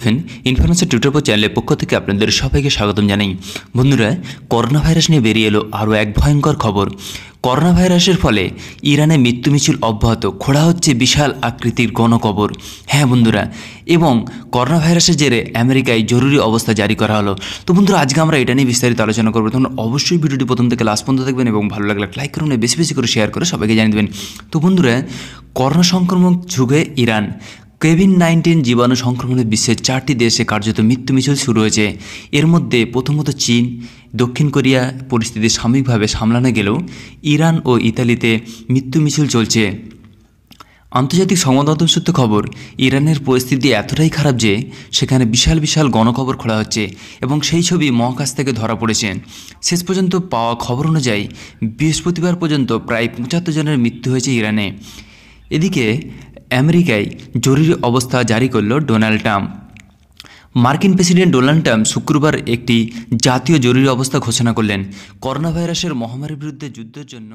দেখছেন information tutorial চ্যানেলের পক্ষ থেকে আপনাদের সবাইকে স্বাগতম জানাই। বন্ধুরা, করোনা ভাইরাস নিয়ে বেরিয়ে এলো আরও এক ভয়ঙ্কর খবর। করোনা ভাইরাসের ফলে ইরানে মৃত্যু মিছিল অব্যাহত, খোঁড়া হচ্ছে বিশাল আকৃতির গণকবর। হ্যাঁ বন্ধুরা, এবং করোনা ভাইরাসের জেরে আমেরিকায় জরুরি অবস্থা জারি করা হলো। তো বন্ধুরা, আজকে আমরা এটা নিয়ে বিস্তারিত আলোচনা করবো। তোমরা অবশ্যই ভিডিওটি প্রথম থেকে লাস্ট পর্যন্ত দেখবেন এবং ভালো লাগলে লাইক করুন, বেশি বেশি করে শেয়ার করে সবাইকে জানিয়ে দেবেন। তো বন্ধুরা, করোনা সংক্রমণ যুগে ইরান কোভিড-19 জীবাণু সংক্রমণে বিশ্বের 4টি দেশে কার্যত মৃত্যু মিছিল শুরু হয়েছে। এর মধ্যে প্রথমত চীন, দক্ষিণ কোরিয়া পরিস্থিতি সাময়িকভাবে সামলানো গেলেও ইরান ও ইতালিতে মৃত্যু মিছিল চলছে। আন্তর্জাতিক সংবাদ মাধ্যম সূত্রে খবর, ইরানের পরিস্থিতি এতটাই খারাপ যে সেখানে বিশাল বিশাল গণকবর খোলা হচ্ছে এবং সেই ছবি মহাকাশ থেকে ধরা পড়েছে। শেষ পর্যন্ত পাওয়া খবর অনুযায়ী বৃহস্পতিবার পর্যন্ত প্রায় 75 জনের মৃত্যু হয়েছে ইরানে। এদিকে আমেরিকায় জরুরি অবস্থা জারি করল ডোনাল্ড ট্রাম্প। মার্কিন প্রেসিডেন্ট ডোনাল্ড ট্রাম্প শুক্রবার একটি জাতীয় জরুরি অবস্থা ঘোষণা করলেন করোনা ভাইরাসের মহামারীর বিরুদ্ধে যুদ্ধের জন্য